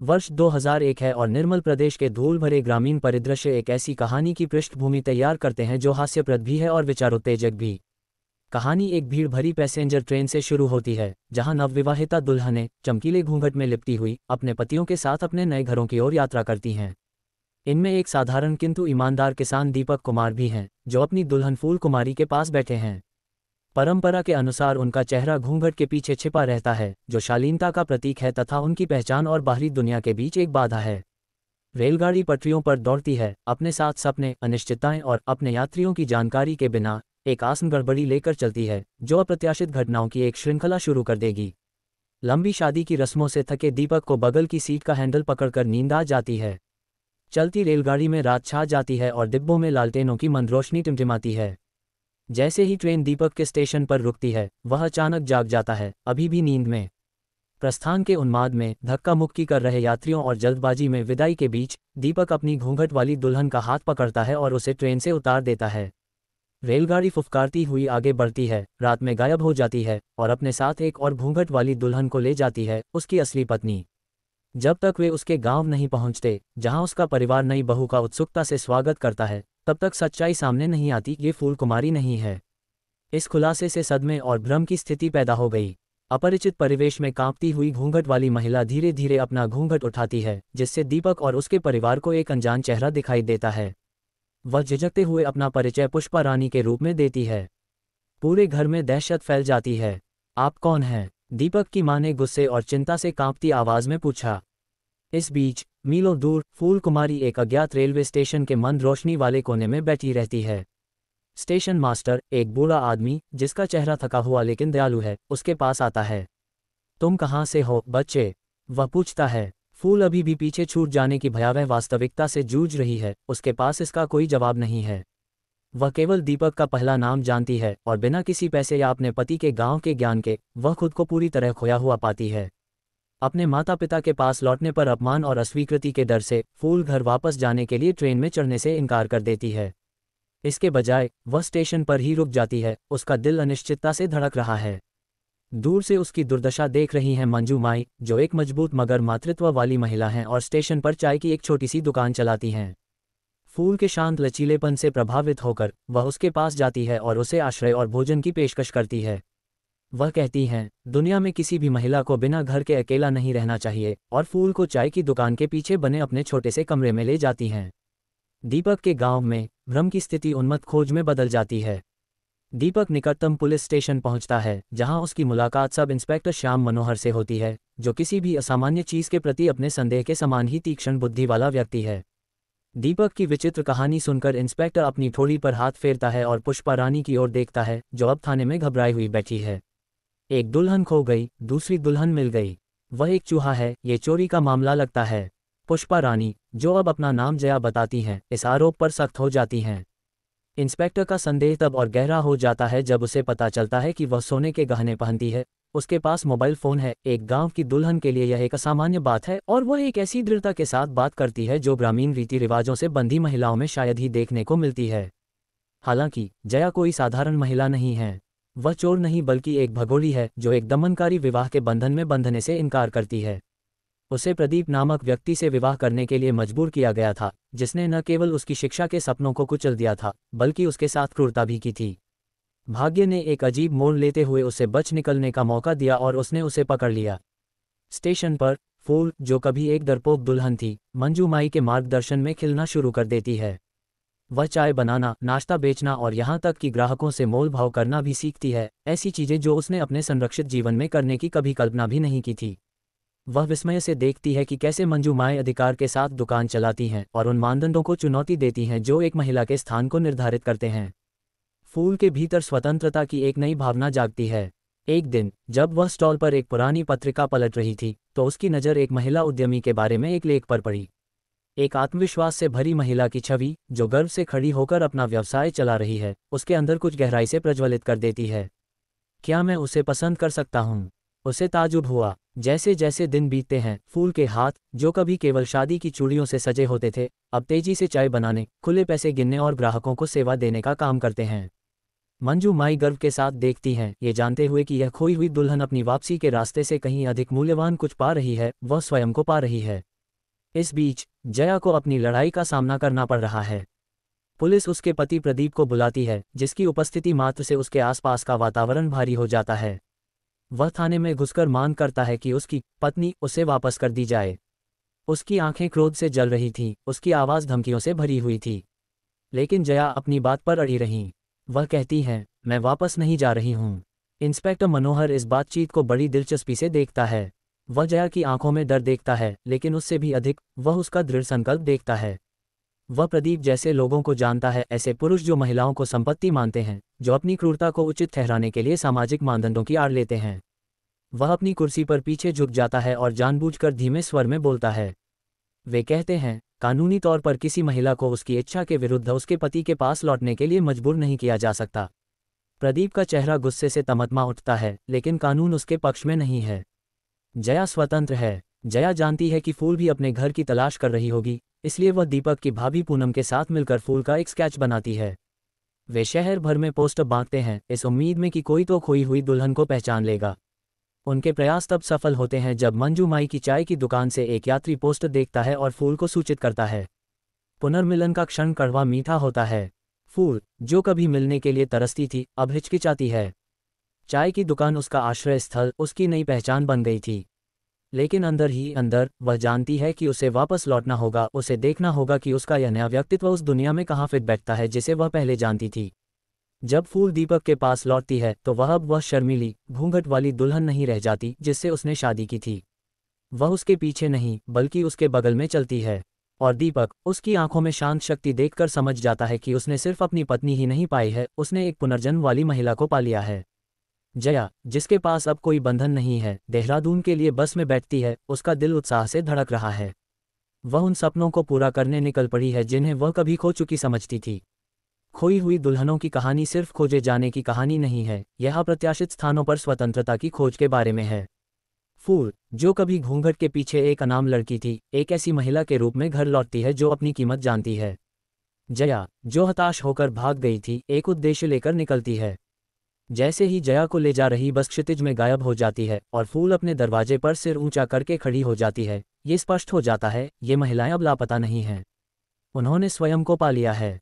वर्ष 2001 है और निर्मल प्रदेश के धूल भरे ग्रामीण परिदृश्य एक ऐसी कहानी की पृष्ठभूमि तैयार करते हैं जो हास्यप्रद भी है और विचारोत्तेजक भी। कहानी एक भीड़ भरी पैसेंजर ट्रेन से शुरू होती है, जहां नवविवाहिता दुल्हनें चमकीले घूंघट में लिपटी हुई अपने पतियों के साथ अपने नए घरों की ओर यात्रा करती हैं। इनमें एक साधारण किंतु ईमानदार किसान दीपक कुमार भी हैं, जो अपनी दुल्हन फूल कुमारी के पास बैठे हैं। परंपरा के अनुसार उनका चेहरा घूंघट के पीछे छिपा रहता है, जो शालीनता का प्रतीक है तथा उनकी पहचान और बाहरी दुनिया के बीच एक बाधा है। रेलगाड़ी पटरियों पर दौड़ती है, अपने साथ सपने, अनिश्चितताएं और अपने यात्रियों की जानकारी के बिना एक आसन्न गड़बड़ी लेकर चलती है, जो अप्रत्याशित घटनाओं की एक श्रृंखला शुरू कर देगी। लंबी शादी की रस्मों से थके दीपक को बगल की सीट का हैंडल पकड़कर नींद आ जाती है। चलती रेलगाड़ी में रात छा जाती है और डिब्बों में लालटेनों की मंद रोशनी टिमटिमाती है। जैसे ही ट्रेन दीपक के स्टेशन पर रुकती है, वह अचानक जाग जाता है, अभी भी नींद में। प्रस्थान के उन्माद में धक्का मुक्की कर रहे यात्रियों और जल्दबाजी में विदाई के बीच दीपक अपनी घूंघट वाली दुल्हन का हाथ पकड़ता है और उसे ट्रेन से उतार देता है। रेलगाड़ी फुफकारती हुई आगे बढ़ती है, रात में गायब हो जाती है और अपने साथ एक और घूंघट वाली दुल्हन को ले जाती है, उसकी असली पत्नी। जब तक वे उसके गांव नहीं पहुंचते, जहां उसका परिवार नई बहू का उत्सुकता से स्वागत करता है, तब तक सच्चाई सामने नहीं आती, ये फूल कुमारी नहीं है। इस खुलासे से सदमे और भ्रम की स्थिति पैदा हो गई। अपरिचित परिवेश में कांपती हुई घूंघट वाली महिला धीरे धीरे अपना घूंघट उठाती है, जिससे दीपक और उसके परिवार को एक अनजान चेहरा दिखाई देता है। वह झिझकते हुए अपना परिचय पुष्पा रानी के रूप में देती है। पूरे घर में दहशत फैल जाती है। आप कौन हैं? दीपक की मां ने गुस्से और चिंता से कांपती आवाज में पूछा। इस बीच मीलों दूर फूल कुमारी एक अज्ञात रेलवे स्टेशन के मंद रोशनी वाले कोने में बैठी रहती है। स्टेशन मास्टर, एक बूढ़ा आदमी जिसका चेहरा थका हुआ लेकिन दयालु है, उसके पास आता है। तुम कहाँ से हो बच्चे? वह पूछता है। फूल अभी भी पीछे छूट जाने की भयावह वास्तविकता से जूझ रही है, उसके पास इसका कोई जवाब नहीं है। वह केवल दीपक का पहला नाम जानती है और बिना किसी पैसे या अपने पति के गांव के ज्ञान के वह खुद को पूरी तरह खोया हुआ पाती है। अपने माता पिता के पास लौटने पर अपमान और अस्वीकृति के डर से फूल घर वापस जाने के लिए ट्रेन में चढ़ने से इनकार कर देती है। इसके बजाय वह स्टेशन पर ही रुक जाती है, उसका दिल अनिश्चितता से धड़क रहा है। दूर से उसकी दुर्दशा देख रही हैं मंजू माई, जो एक मजबूत मगर मातृत्व वाली महिला हैं और स्टेशन पर चाय की एक छोटी सी दुकान चलाती हैं। फूल के शांत लचीलेपन से प्रभावित होकर वह उसके पास जाती है और उसे आश्रय और भोजन की पेशकश करती है। वह कहती हैं, दुनिया में किसी भी महिला को बिना घर के अकेला नहीं रहना चाहिए, और फूल को चाय की दुकान के पीछे बने अपने छोटे से कमरे में ले जाती हैं। दीपक के गांव में भ्रम की स्थिति उन्मत्त खोज में बदल जाती है। दीपक निकटतम पुलिस स्टेशन पहुंचता है, जहां उसकी मुलाकात सब इंस्पेक्टर श्याम मनोहर से होती है, जो किसी भी असामान्य चीज के प्रति अपने संदेह के समान ही तीक्ष्ण बुद्धि वाला व्यक्ति है। दीपक की विचित्र कहानी सुनकर इंस्पेक्टर अपनी ठोड़ी पर हाथ फेरता है और पुष्पा रानी की ओर देखता है, जो अब थाने में घबराई हुई बैठी है। एक दुल्हन खो गई, दूसरी दुल्हन मिल गई। वह एक चूहा है, ये चोरी का मामला लगता है। पुष्पा रानी, जो अब अपना नाम जया बताती हैं, इस आरोप पर सख्त हो जाती हैं। इंस्पेक्टर का संदेह तब और गहरा हो जाता है जब उसे पता चलता है कि वह सोने के गहने पहनती है, उसके पास मोबाइल फोन है। एक गांव की दुल्हन के लिए यह एक असामान्य बात है, और वह एक ऐसी दृढ़ता के साथ बात करती है जो ग्रामीण रीति रिवाजों से बंधी महिलाओं में शायद ही देखने को मिलती है। हालांकि जया कोई साधारण महिला नहीं है। वह चोर नहीं बल्कि एक भगोड़ी है, जो एक दमनकारी विवाह के बंधन में बंधने से इनकार करती है। उसे प्रदीप नामक व्यक्ति से विवाह करने के लिए मजबूर किया गया था, जिसने न केवल उसकी शिक्षा के सपनों को कुचल दिया था, बल्कि उसके साथ क्रूरता भी की थी। भाग्य ने एक अजीब मोड़ लेते हुए उसे बच निकलने का मौका दिया और उसने उसे पकड़ लिया। स्टेशन पर फूल, जो कभी एक डरपोक दुल्हन थी, मंजू माई के मार्गदर्शन में खिलना शुरू कर देती है। वह चाय बनाना, नाश्ता बेचना और यहाँ तक कि ग्राहकों से मोल भाव करना भी सीखती है, ऐसी चीजें जो उसने अपने संरक्षित जीवन में करने की कभी कल्पना भी नहीं की थी। वह विस्मय से देखती है कि कैसे मंजू माई अधिकार के साथ दुकान चलाती हैं और उन मानदंडों को चुनौती देती हैं जो एक महिला के स्थान को निर्धारित करते हैं। फूल के भीतर स्वतंत्रता की एक नई भावना जागती है। एक दिन जब वह स्टॉल पर एक पुरानी पत्रिका पलट रही थी, तो उसकी नज़र एक महिला उद्यमी के बारे में एक लेख पर पड़ी। एक आत्मविश्वास से भरी महिला की छवि, जो गर्व से खड़ी होकर अपना व्यवसाय चला रही है, उसके अंदर कुछ गहराई से प्रज्वलित कर देती है। क्या मैं उसे पसंद कर सकता हूँ? उसे ताजुब हुआ। जैसे जैसे दिन बीतते हैं, फूल के हाथ, जो कभी केवल शादी की चूड़ियों से सजे होते थे, अब तेजी से चाय बनाने, खुले पैसे गिनने और ग्राहकों को सेवा देने का काम करते हैं। मंजू माई गर्व के साथ देखती हैं, ये जानते हुए कि यह खोई हुई दुल्हन अपनी वापसी के रास्ते से कहीं अधिक मूल्यवान कुछ पा रही है, वह स्वयं को पा रही है। इस बीच जया को अपनी लड़ाई का सामना करना पड़ रहा है। पुलिस उसके पति प्रदीप को बुलाती है, जिसकी उपस्थिति मात्र से उसके आसपास का वातावरण भारी हो जाता है। वह थाने में घुसकर मांग करता है कि उसकी पत्नी उसे वापस कर दी जाए। उसकी आंखें क्रोध से जल रही थीं, उसकी आवाज़ धमकियों से भरी हुई थी। लेकिन जया अपनी बात पर अड़ी रहीं। वह कहती हैं, मैं वापस नहीं जा रही हूँ। इंस्पेक्टर मनोहर इस बातचीत को बड़ी दिलचस्पी से देखता है। वह जया की आंखों में डर देखता है, लेकिन उससे भी अधिक वह उसका दृढ़ संकल्प देखता है। वह प्रदीप जैसे लोगों को जानता है, ऐसे पुरुष जो महिलाओं को संपत्ति मानते हैं, जो अपनी क्रूरता को उचित ठहराने के लिए सामाजिक मानदंडों की आड़ लेते हैं। वह अपनी कुर्सी पर पीछे झुक जाता है और जानबूझकर धीमे स्वर में बोलता है। वे कहते हैं, कानूनी तौर पर किसी महिला को उसकी इच्छा के विरुद्ध उसके पति के पास लौटने के लिए मजबूर नहीं किया जा सकता। प्रदीप का चेहरा गुस्से से तमतमा उठता है, लेकिन कानून उसके पक्ष में नहीं है। जया स्वतंत्र है। जया जानती है कि फूल भी अपने घर की तलाश कर रही होगी, इसलिए वह दीपक की भाभी पूनम के साथ मिलकर फूल का एक स्केच बनाती है। वे शहर भर में पोस्टर बांटते हैं, इस उम्मीद में कि कोई तो खोई हुई दुल्हन को पहचान लेगा। उनके प्रयास तब सफल होते हैं जब मंजू माई की चाय की दुकान से एक यात्री पोस्टर देखता है और फूल को सूचित करता है। पुनर्मिलन का क्षण कड़वा मीठा होता है। फूल, जो कभी मिलने के लिए तरसती थी, अब हिचकिचाती है। चाय की दुकान उसका आश्रय स्थल, उसकी नई पहचान बन गई थी। लेकिन अंदर ही अंदर वह जानती है कि उसे वापस लौटना होगा, उसे देखना होगा कि उसका यह नया व्यक्तित्व उस दुनिया में कहाँ फिट बैठता है जिसे वह पहले जानती थी। जब फूल दीपक के पास लौटती है तो वह शर्मीली, घूंघट वाली दुल्हन नहीं रह जाती जिससे उसने शादी की थी। वह उसके पीछे नहीं, बल्कि उसके बगल में चलती है। और दीपक उसकी आंखों में शांत शक्ति देखकर समझ जाता है कि उसने सिर्फ अपनी पत्नी ही नहीं पाई है, उसने एक पुनर्जन्म वाली महिला को पा लिया है। जया, जिसके पास अब कोई बंधन नहीं है, देहरादून के लिए बस में बैठती है, उसका दिल उत्साह से धड़क रहा है। वह उन सपनों को पूरा करने निकल पड़ी है जिन्हें वह कभी खो चुकी समझती थी। खोई हुई दुल्हनों की कहानी सिर्फ खोजे जाने की कहानी नहीं है, यह अप्रत्याशित स्थानों पर स्वतंत्रता की खोज के बारे में है। फूल, जो कभी घूंघट के पीछे एक अनाम लड़की थी, एक ऐसी महिला के रूप में घर लौटती है जो अपनी कीमत जानती है। जया, जो हताश होकर भाग गई थी, एक उद्देश्य लेकर निकलती है। जैसे ही जया को ले जा रही बस क्षितिज में गायब हो जाती है और फूल अपने दरवाजे पर सिर ऊंचा करके खड़ी हो जाती है, ये स्पष्ट हो जाता है, ये महिलाएं अब लापता नहीं हैं। उन्होंने स्वयं को पा लिया है।